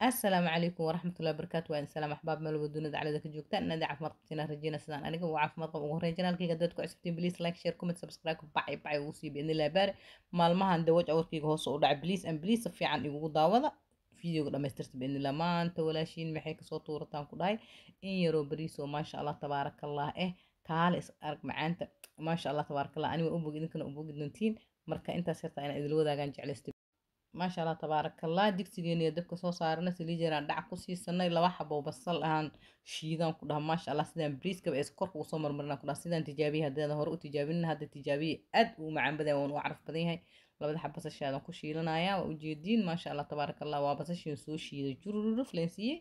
السلام عليكم ورحمة الله وبركاته وإن سلام أحباب ملو الدنيا على ذاك الجوكتان نادي عف مطقتنا رجينا سنان أنا وعف مطق وهرجينا لكي قدرتكم عسبتين بليس لايك شير كومنت سبسكرايب باي وصي بإذن الله بارك مالمها ندوج أوركي هوس ودع بليس أم بليس في عن يقول داوضة فيديو لما يسترت بإذن الله ما أنت ولا شيء محيك صوت ورتان كداي إن يرو بريسو ما شاء الله تبارك الله كالس أرك معانت ما شاء الله تبارك الله أنا وأبوك إذن كنا أبوك دنتين مركا أنت صرت أنا إذا لو ذا كان جعلست ما شاء الله تبارك الله digsigeena dabka soo saarana saliid yaraan dhac ku siisanay laba xabo basal ahaan shiidan ku dhaha ma sha Allah sidaan briiska ay korka u soo marmarna ku dhaha sidaan tijaabiye haddii hore u tijaabin hadda tijaabiye aad u macaan badan oo caraf badan yahay labada xabo basashaada ku shiilanaya waa ujeedin ma sha Allah tabaaraka Allah waa basashin soo shiiday jururuf leensiye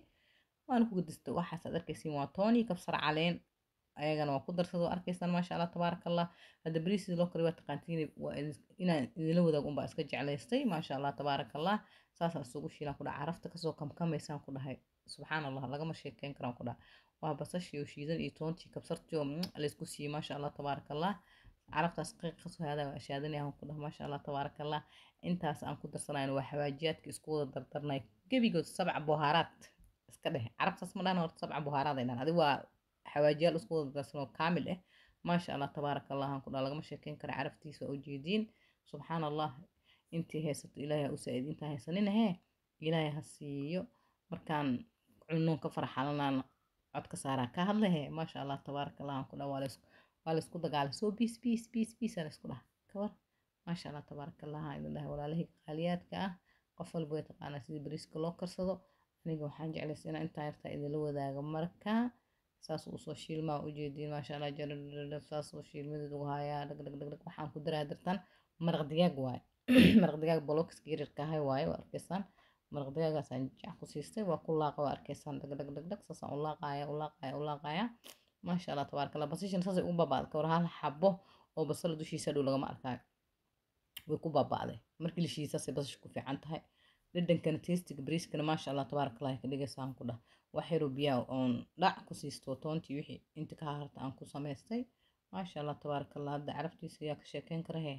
waan ku gudista waxaas aad arkaysiin waa tooni kabsar caleen ayagana waa ku darsado arkaysaan ma sha Allah tabaaraka Allah hada bariis loo kariyo waa taqaantiin waa inaan idinla wadaag un baa iska jeclaystay ma sha Allah tabaaraka Allah saas isugu shiilan ku dhaca carafta kasoo kamkamaysan ku dhahay subxaan Allah lagama sheekeyn karaan ku dhaca waa basashii oo shiidan iyo toontii kabsartii oo la isku siiyay ma sha Allah tabaaraka Allah caraftaas qiiq kasoo hada waa shaadanayaa ku dhaha ma sha Allah tabaaraka Allah intaas aan ku darsanayno waa xawaajiyaadka isku wada dardarnay gebigood sabca buhaaraat iska dheh caraftaas ma dhahan horta sabca buhaaraad ay dhahan adiga waa حواجيال اسكو درسنو كامل ما شاء الله تبارك الله هنكون لغا ما شكين كر عرفتيسا وجيدين سبحان الله انتي هيست إلهي أسعد انتا هيسانين هي إلهي هسيو مركان عنون كفرح لنا عدك سارا كهلا هي ما شاء الله تبارك الله هنكون والسكو دقال سو بيس الاسكو ده كبر ما شاء الله تبارك الله هاي الله ولا له قالياتك قفل بويت قانا سيدي بريسك لو كرسدو aniga waxaan jeclaysiinaa intaa yartaa idinla wadaaga marka saas uu soo shiilmaa ujeediin maasha Allah jaradhadhadhab saas uu shiilmadeed ugu hayaa dhagdhagdhag waxaan ku daraa dirtan maraq digaag waaye maraq digaag bolokska yaryarka ahay waaye waa arkaysaan maraq digaagaasaan jac ku siistay waa ku laaqa waa arkaysaan dhagdhagdhag saasaan u laaqaya maasha Allah tabaaraka Allah basashan saasay u baaba'day ka war hal xabo oo basal dushiisa dhow lagama arkaayo way ku baaba'day markii la shiisay saasay basasha ku fiican tahay dhadhankana tastiga bariiskana maasha Allah tabaaraka Allah ka dhigaysaan ku dhah wax yar oo biyaa oon dhac ku siisto toontii wixii inta ka harta aan ku samaystay maasha Allah tabaaraka Allah hadda caraftiisa ayaa ka sheekeyn kara he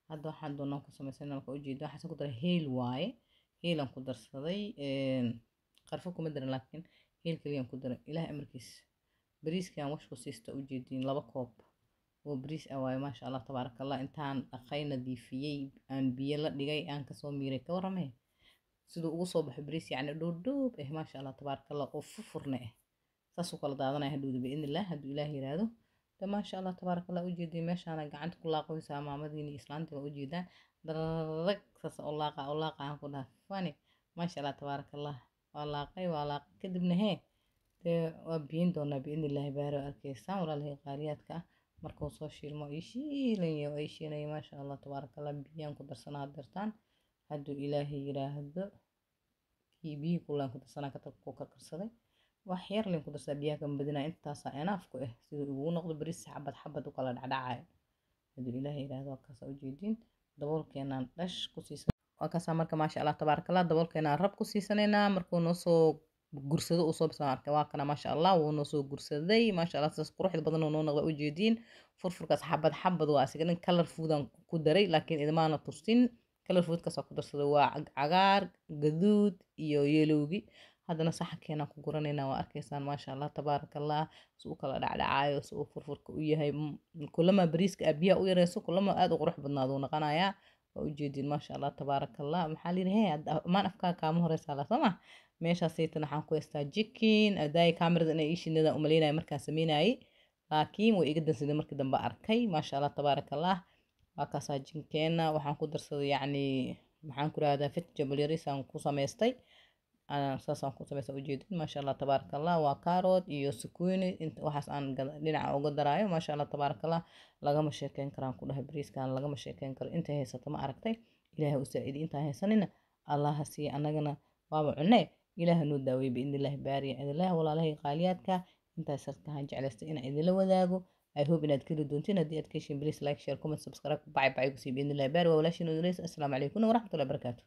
hadda waxaan doonaa ku samaysay marka ujeedo waxaan ku daray heel waaye heelan ku darsaday qarfo kuma darin laakiin heel kaliyan ku daray ilaahay amarkiis bariiskan wax ku siisto ujeedin laba koob oo bariis ah waaye maasha Allah tabaaraka Allah intaan dhaqay nadiifiyay aan biyo la dhigay aan ka soo miiray ka waramay sidoo ugu soo baxay bariis yani dhowdhoob ma sha Allah tabaaraka Allah oo furfurna saas u kala daadanaya hadhuuda biidnillah hadduu ilaah yiraahdo de ma sha Allah tabaaraka Allah ujeedii meeshaan gacanta ku laaqaysaa maamadiina islaanta waa ujeedaan darag saas oo laaqa aan ku dhaaf fani ma sha Allah tabaaraka Allah waa laaqay kadibna de waa biin doonaa biidnillah baaro arkaysaan walaalahay qaaliyaadka markuu soo shiilmo ay shiilayo ma sha Allah tabaaraka Allah biyaan ku darsanaa dartaan hadduu ilaahay yiraahdo biyo kulaan ku darsanaa ka tag ku karkarsaday wax yar leen ku darsaa biyaha kan badinaa intaas enough ku sida ugu noqdo bariis xabad u kala dhacdhacay hadduu ilaahay yiraahdo kaas u jeedin daboolkeenan dhash ku siisan waa kaas marka maasha Allah tabaaraka Allah daboolkeenan rab ku siisanayna markuu noo soo gursado uu soo bisaan arkay waa kana maasha Allah wuu noo soo gursaday maasha Allah saas quruxda badan oo noo noqdo u jeedin furfurkaas xabad waa asiga color foodan ku daray laakiin idmaana tusin kala foodkaas ku darsado waa cagaar gaduud iyo yelowgi haddana saxankeena ku guranayna waa arkaysaan maasha Allah tabaaraka Allah soo kala dhacdhacayo soo furfurka u yahay kulama bariiska abiya u yareyso kulama aad u qurux badnaado naqanaya waa u jeedin maasha Allah tabaaraka Allah maxaa leeyahay maan afka kaama horeysa la sama meesha saytan waxaan ku haystaa chicken aday kamerada inay ishinada u maleynay markaan sameynay laakiin way iga dansaday markii dambe arkay maasha Allah tabaaraka Allah وكاسا جنكينا وحان ku darsaday yani maxaan ku raahdaa vegetable yaris aan ku samaystay saasaan ku samaystay ujeedin maasha Allah tabaaraka Allah waa carrot iyo zucchini inta waxaas aan dhinaca uga daraayo maasha Allah tabaaraka Allah lagama sheekeyn karaan ku dhahay bariiskan lagama sheekeyn karo inta haysato ma aragtay ilaahay u saaciidi inta haysanina Allah hasiya anagana waaba cunay ilaahay noo daaway biidnillah baariya ilaahay walaalahay qaaliyaadka inta sartahan jeclaystay in idin la wadaago I hope inaad keli doontiin haddii aad ka heshiin please like share comment subscribe bye bye ku sii biidnillah baari waa walaashin udulays assalaamu calaykum waraxmatullahi wabarakaatuh